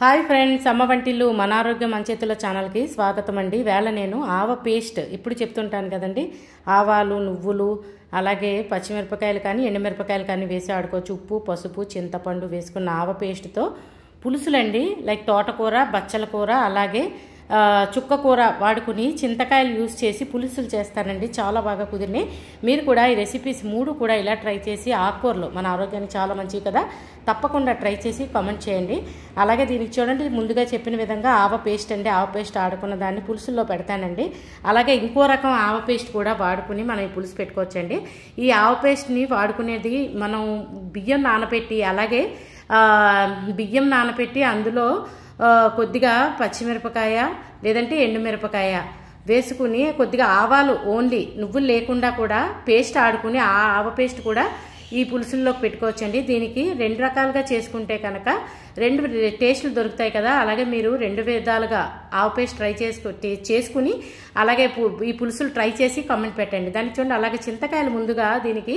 Hi friends, అమ్మ వంటిల్లు మన ఆరోగ్యం మంచేతుల ఛానల్కి స్వాగతం అండి. వేళ నేను ఆవ పేస్ట్ ఇప్పుడు చెప్తుంటాను కదండి. ఆవాలు, నువ్వులు, అలాగే పచ్చిమిరపకాయలు కానీ ఎండుమిరపకాయలు కానీ వేసి ఆడుకోవచ్చు. ఉప్పు, పసుపు, చింతపండు వేసుకున్న ఆవ పేస్ట్తో పులుసులండి. లైక్ తోటకూర, బచ్చల కూర, అలాగే చుక్క కూర వాడుకుని చింతకాయలు యూజ్ చేసి పులుసులు చేస్తానండి. చాలా బాగా కుదిరినాయి. మీరు కూడా ఈ రెసిపీస్ 3 కూడా ఇలా ట్రై చేసి, ఆకుకూరలు మన ఆరోగ్యానికి చాలా మంచివి కదా, తప్పకుండా ట్రై చేసి కామెంట్ చేయండి. అలాగే దీనికి చూడండి, ముందుగా చెప్పిన విధంగా ఆవ పేస్ట్ అండి. ఆవ పేస్ట్ ఆడుకున్న దాన్ని పులుసుల్లో పెడతానండి. అలాగే ఇంకో రకం ఆవ పేస్ట్ కూడా వాడుకుని మనం ఈ పులుసు పెట్టుకోవచ్చండి. ఈ ఆవ పేస్ట్ని వాడుకునేది మనం బియ్యం నానబెట్టి, అలాగే బియ్యం నానబెట్టి అందులో కొద్దిగా పచ్చిమిరపకాయ లేదంటే ఎండుమిరపకాయ వేసుకుని, కొద్దిగా ఆవాలు ఓన్లీ, నువ్వులు లేకుండా కూడా పేస్ట్ ఆడుకుని ఆ ఆవ పేస్ట్ కూడా ఈ పులుసుల్లోకి పెట్టుకోవచ్చండి. దీనికి 2 రకాలుగా చేసుకుంటే కనుక 2 టేస్టులు దొరుకుతాయి కదా. అలాగే మీరు 2 విధాలుగా ఆవ పేస్ట్ ట్రై చేసుకుని అలాగే ఈ పులుసులు ట్రై చేసి కామెంట్ పెట్టండి. దానికి చూడండి, అలాగే చింతకాయలు ముందుగా దీనికి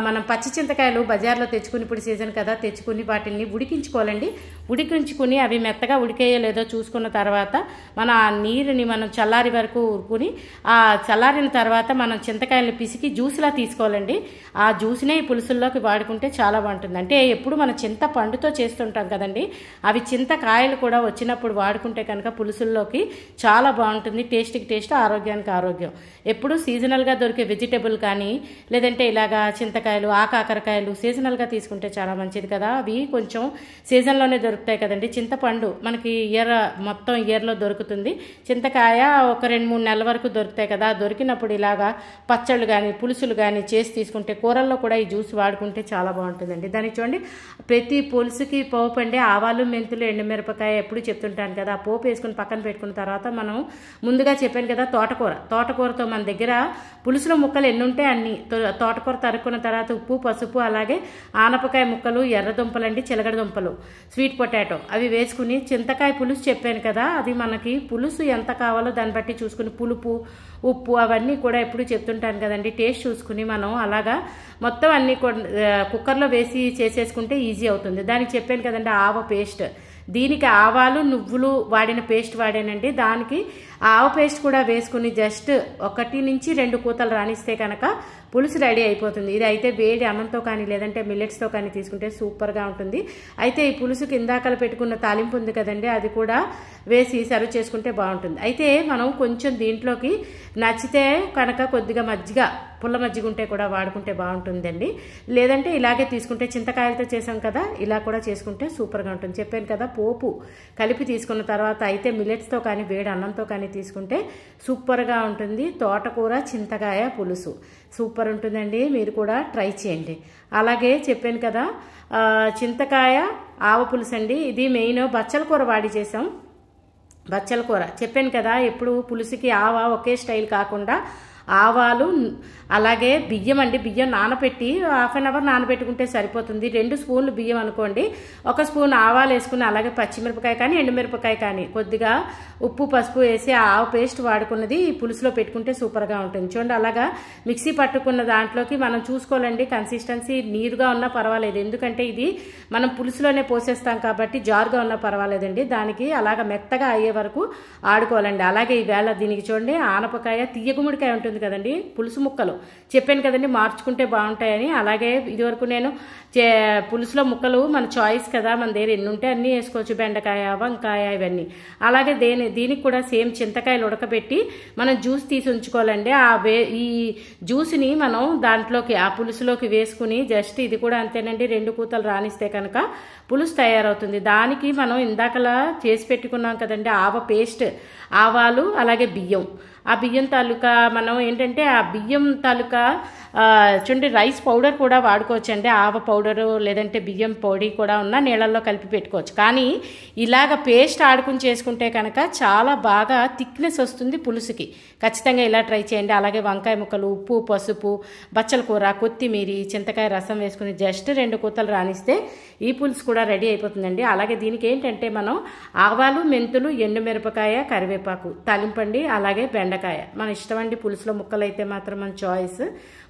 మనం పచ్చి చింతకాయలు బజార్లో తెచ్చుకుని, ఇప్పుడు సీజన్ కదా, తెచ్చుకుని వాటిని ఉడికించుకోవాలండి. ఉడికించుకుని అవి మెత్తగా ఉడికేయో లేదో చూసుకున్న తర్వాత మన నీరుని మనం చల్లారి వరకు ఊరుకుని, ఆ చల్లారిన తర్వాత మనం చింతకాయలను పిసికి జ్యూస్లా తీసుకోవాలండి. ఆ జ్యూస్నే ఈ పులుసుల్లోకి వాడుకుంటే చాలా బాగుంటుంది. అంటే ఎప్పుడు మనం చింతపండుతో చేస్తుంటాం కదండి, అవి చింతకాయలు కూడా వచ్చినప్పుడు వాడుకుంటే కనుక పులుసుల్లోకి చాలా బాగుంటుంది. టేస్ట్కి టేస్ట్, ఆరోగ్యానికి ఆరోగ్యం. ఎప్పుడు సీజనల్గా దొరికే వెజిటేబుల్ కానీ లేదంటే ఇలాగా చింతకాయలు, కాకరకాయలు సీజనల్గా తీసుకుంటే చాలా మంచిది కదా. అవి కొంచెం సీజన్లోనే దొరుకుతాయి కదండి. చింతపండు మనకి మొత్తం ఇయర్లో దొరుకుతుంది. చింతకాయ ఒక 2-3 నెలల వరకు దొరుకుతాయి కదా. దొరికినప్పుడు ఇలాగా పచ్చళ్ళు కానీ పులుసులు కానీ చేసి తీసుకుంటే, కూరల్లో కూడా ఈ జ్యూస్ వాడుకుంటే చాలా బాగుంటుందండి. దానికి చూడండి, ప్రతి పులుసుకి పోపు అండి. ఆవాలు, మెంతులు, ఎండుమిరపకాయ ఎప్పుడు చెప్తుంటాను కదా. ఆ పోపు వేసుకుని పక్కన పెట్టుకున్న తర్వాత మనం ముందుగా చెప్పాను కదా తోటకూరతో మన దగ్గర పులుసులో ముక్కలు ఎన్ని ఉంటే అన్ని తోటకూర తరుక్కున్న తర్వాత ఉప్పు, పసుపు, అలాగే ఆనపకాయ ముక్కలు, ఎర్రదుంపలండి, చిలగడ దుంపలు, స్వీట్ పొటాటో అవి వేసుకుని చింతకాయ పులుసు చెప్పాను కదా. అది మనకి పులుసు ఎంత కావాలో దాన్ని బట్టి చూసుకుని, పులుపు, ఉప్పు అవన్నీ కూడా ఎప్పుడు చెప్తుంటాను కదండి. టేస్ట్ చూసుకుని మనం అలాగా మొత్తం అన్నీ కుక్కర్లో వేసి చేసేసుకుంటే ఈజీ అవుతుంది. దానికి చెప్పాను కదండి ఆవ పేస్ట్. దీనికి ఆవాలు, నువ్వులు వాడిన పేస్ట్ వాడానండి. దానికి ఆవ పేస్ట్ కూడా వేసుకుని జస్ట్ 1 నుంచి 2 కూతలు రానిస్తే కనుక పులుసు రెడీ అయిపోతుంది. ఇది అయితే వేడి అన్నంతో కానీ లేదంటే మిల్లెట్స్తో కానీ తీసుకుంటే సూపర్గా ఉంటుంది. అయితే ఈ పులుసుకి ఇందాకల పెట్టుకున్న తాలింపు ఉంది కదండి, అది కూడా వేసి సర్వ్ చేసుకుంటే బాగుంటుంది. అయితే మనం కొంచెం దీంట్లోకి నచ్చితే కనుక కొద్దిగా మజ్జిగ, పుల్ల మజ్జిగ ఉంటే కూడా వాడుకుంటే బాగుంటుందండి. లేదంటే ఇలాగే తీసుకుంటే, చింతకాయలతో చేసాం కదా, ఇలా కూడా చేసుకుంటే సూపర్గా ఉంటుంది. చెప్పాను కదా, పోపు కలిపి తీసుకున్న తర్వాత అయితే మిల్లెట్స్తో కానీ వేడి అన్నంతో కానీ తీసుకుంటే సూపర్గా ఉంటుంది. తోటకూర చింతకాయ పులుసు సూపర్ ఉంటుందండి. మీరు కూడా ట్రై చేయండి. అలాగే చెప్పాను కదా, చింతకాయ ఆవ పులుసు అండి. ఇది మెయిన్ బచ్చల కూర వాడి చేసాం. బచ్చల కూర చెప్పాను కదా, ఎప్పుడు పులుసుకి ఆవ ఒకే స్టైల్ కాకుండా ఆవాలు, అలాగే బియ్యం అండి. బియ్యం నానబెట్టి 1/2 అవర్ నానబెట్టుకుంటే సరిపోతుంది. 2 స్పూన్లు బియ్యం అనుకోండి, 1 స్పూన్ ఆవాలు వేసుకుని, అలాగే పచ్చిమిరపకాయ కానీ ఎండుమిరపకాయ కానీ కొద్దిగా ఉప్పు, పసుపు వేసి ఆవ పేస్ట్ వాడుకున్నది ఈ పులుసులో పెట్టుకుంటే సూపర్గా ఉంటుంది. చూడండి, అలాగా మిక్సీ పట్టుకున్న దాంట్లోకి మనం చూసుకోవాలండి. కన్సిస్టెన్సీ నీరుగా ఉన్నా పర్వాలేదు, ఎందుకంటే ఇది మనం పులుసులోనే పోసేస్తాం కాబట్టి జారుగా ఉన్నా పర్వాలేదండి. దానికి అలాగ మెత్తగా అయ్యే వరకు ఆడుకోవాలండి. అలాగే ఈవేళ దీనికి చూడండి, ఆనపకాయ, తీయగుమ్మడికాయ ఉంటుంది కదండి, పులుసు ముక్కలు చెప్పాను కదండి, మార్చుకుంటే బాగుంటాయని. అలాగే ఇదివరకు నేను పులుసులో ముక్కలు మన చాయిస్ కదా, మన దగ్గర ఎన్ని ఉంటే అన్నీ వేసుకోవచ్చు, బెండకాయ, వంకాయ ఇవన్నీ. అలాగే దీనికి కూడా సేమ్ చింతకాయలు ఉడకబెట్టి మనం జ్యూస్ తీసి ఉంచుకోవాలండి. ఈ జ్యూస్ని మనం దాంట్లోకి, ఆ పులుసులోకి వేసుకుని జస్ట్ ఇది కూడా అంతేనండి, 2 కూతలు రానిస్తే కనుక పులుసు తయారవుతుంది. దానికి మనం ఇందాకలా చేసి పెట్టుకున్నాం కదండి ఆవ పేస్ట్, ఆవాలు, అలాగే బియ్యం. ఆ బియ్యం తాలూకా మనం ఏంటంటే ఆ బియ్యం తాలూకా చూడండి, రైస్ పౌడర్ కూడా వాడుకోవచ్చండి. ఆవ పౌడరు లేదంటే బియ్యం పొడి కూడా ఉన్న నీళ్ళల్లో కలిపి పెట్టుకోవచ్చు. కానీ ఇలాగ పేస్ట్ ఆడుకుని చేసుకుంటే కనుక చాలా బాగా థిక్నెస్ వస్తుంది పులుసుకి. ఖచ్చితంగా ఇలా ట్రై చేయండి. అలాగే వంకాయ ముక్కలు, ఉప్పు, పసుపు, బచ్చల కూర, కొత్తిమీర, చింతకాయ రసం వేసుకుని జస్ట్ 2 కూతలు రానిస్తే ఈ పులుసు కూడా రెడీ అయిపోతుందండి. అలాగే దీనికి ఏంటంటే మనం ఆవాలు, మెంతులు, ఎండుమిరపకాయ, కరివేపాకు తాలింపండి, అలాగే బెండకాయ మన ఇష్టం అండి. పులుసులో ముక్కలు అయితే మాత్రం మన చాయిస్.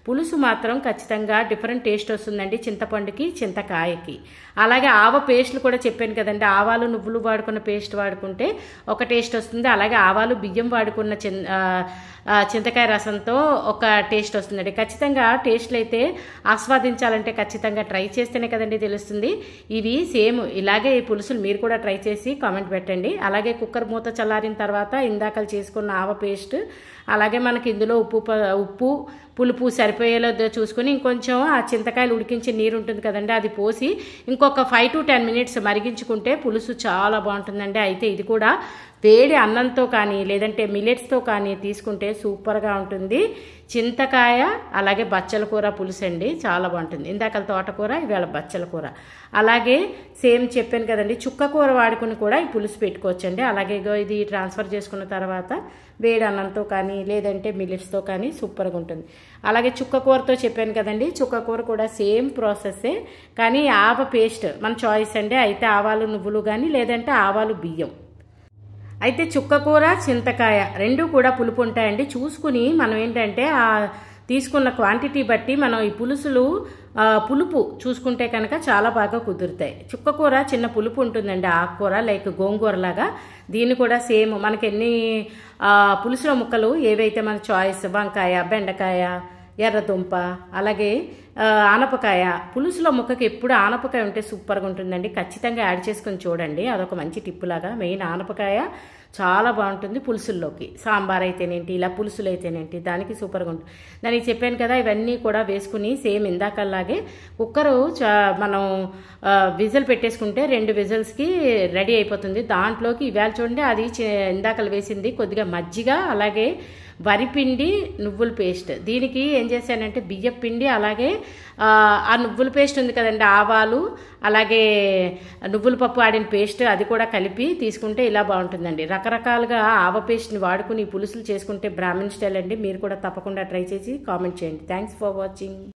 పులుసు మాత్రం ఖచ్చితంగా డిఫరెంట్ టేస్ట్ వస్తుందండి, చింతపండుకి చింతకాయకి. అలాగే ఆవ పేస్ట్లు కూడా చెప్పాను కదండి, ఆవాలు నువ్వులు వాడుకున్న పేస్ట్ వాడుకుంటే ఒక టేస్ట్ వస్తుంది. అలాగే ఆవాలు బియ్యం వాడుకున్న చింతకాయ రసంతో ఒక టేస్ట్ వస్తుందండి. ఖచ్చితంగా టేస్ట్లు అయితే ఆస్వాదించాలంటే ఖచ్చితంగా ట్రై చేస్తేనే కదండి తెలుస్తుంది. ఇవి సేమ్ ఇలాగే ఈ పులుసులు మీరు కూడా ట్రై చేసి కామెంట్ పెట్టండి. అలాగే కుక్కర్ మూత చల్లారిన తర్వాత ఇందాకలు చేసుకున్న ఆవ పేస్ట్, అలాగే మనకి ఇందులో ఉప్పు పులుపు సరిపోయేలా చూసుకుని ఇంకొంచెం ఆ చింతకాయలు ఉడికించే నీరు ఉంటుంది కదండి, అది పోసి ఇంకొక 5 to 10 minutes మరిగించుకుంటే పులుసు చాలా బాగుంటుందండి. అయితే ఇది కూడా వేడి అన్నంతో కానీ లేదంటే మిల్లెట్స్తో కానీ తీసుకుంటే సూపర్గా ఉంటుంది. చింతకాయ అలాగే బచ్చల కూర పులుసు అండి, చాలా బాగుంటుంది. ఇందాక తోటకూర, ఇవాళ బచ్చల కూర. అలాగే సేమ్ చెప్పాను కదండి, చుక్క కూర వాడుకుని కూడా ఈ పులుసు పెట్టుకోవచ్చండి. అలాగే ఇది ట్రాన్స్ఫర్ చేసుకున్న తర్వాత వేడి అన్నంతో కానీ లేదంటే మిల్లెట్స్తో కానీ సూపర్గా ఉంటుంది. అలాగే చుక్క కూరతో చెప్పాను కదండి, చుక్క కూర కూడా సేమ్ ప్రాసెస్సే, కానీ ఆవ పేస్ట్ మన చాయిస్ అండి. అయితే ఆవాలు నువ్వులు కానీ లేదంటే ఆవాలు బియ్యం. అయితే చుక్క కూర చింతకాయ రెండు కూడా పులుపు ఉంటాయండి. చూసుకుని మనం ఏంటంటే తీసుకున్న క్వాంటిటీ బట్టి మనం ఈ పులుపు చూసుకుంటే కనుక చాలా బాగా కుదురుతాయి. చుక్క కూర చిన్న పులుపు ఉంటుందండి, ఆకుకూర లైక్ గోంగూరలాగా. దీన్ని కూడా సేమ్ మనకి ఎన్ని పులుసుల ముక్కలు ఏవైతే మన చాయిస్, వంకాయ, బెండకాయ, ఎర్రదుంప, అలాగే ఆనపకాయ. పులుసులో ముక్కకి ఎప్పుడు ఆనపకాయ ఉంటే సూపర్గా ఉంటుందండి. ఖచ్చితంగా యాడ్ చేసుకొని చూడండి, అదొక మంచి టిప్పులాగా. మెయిన్ ఆనపకాయ చాలా బాగుంటుంది పులుసుల్లోకి. సాంబార్ అయితేనేంటి, ఇలా పులుసులు అయితేనేంటి, దానికి సూపర్గా ఉంటుంది. దానికి చెప్పాను కదా, ఇవన్నీ కూడా వేసుకుని సేమ్ ఇందాకలాగే కుక్కరు మనం విజిల్ పెట్టేసుకుంటే 2 విజిల్స్కి రెడీ అయిపోతుంది. దాంట్లోకి ఇవాళ చూడండి, అది ఇందాకలు వేసింది కొద్దిగా మజ్జిగ, అలాగే వరిపిండి, నువ్వుల పేస్ట్. దీనికి ఏం చేశానంటే బియ్యం పిండి అలాగే ఆ నువ్వుల పేస్ట్ ఉంది కదండి, ఆవాలు అలాగే నువ్వుల పప్పు ఆడిన పేస్ట్, అది కూడా కలిపి తీసుకుంటే ఇలా బాగుంటుందండి. రకరకాలుగా ఆవ పేస్ట్ని వాడుకుని పులుసులు చేసుకుంటే బ్రాహ్మణ్ స్టైల్ అండి. మీరు కూడా తప్పకుండా ట్రై చేసి కామెంట్ చేయండి. Thanks for watching.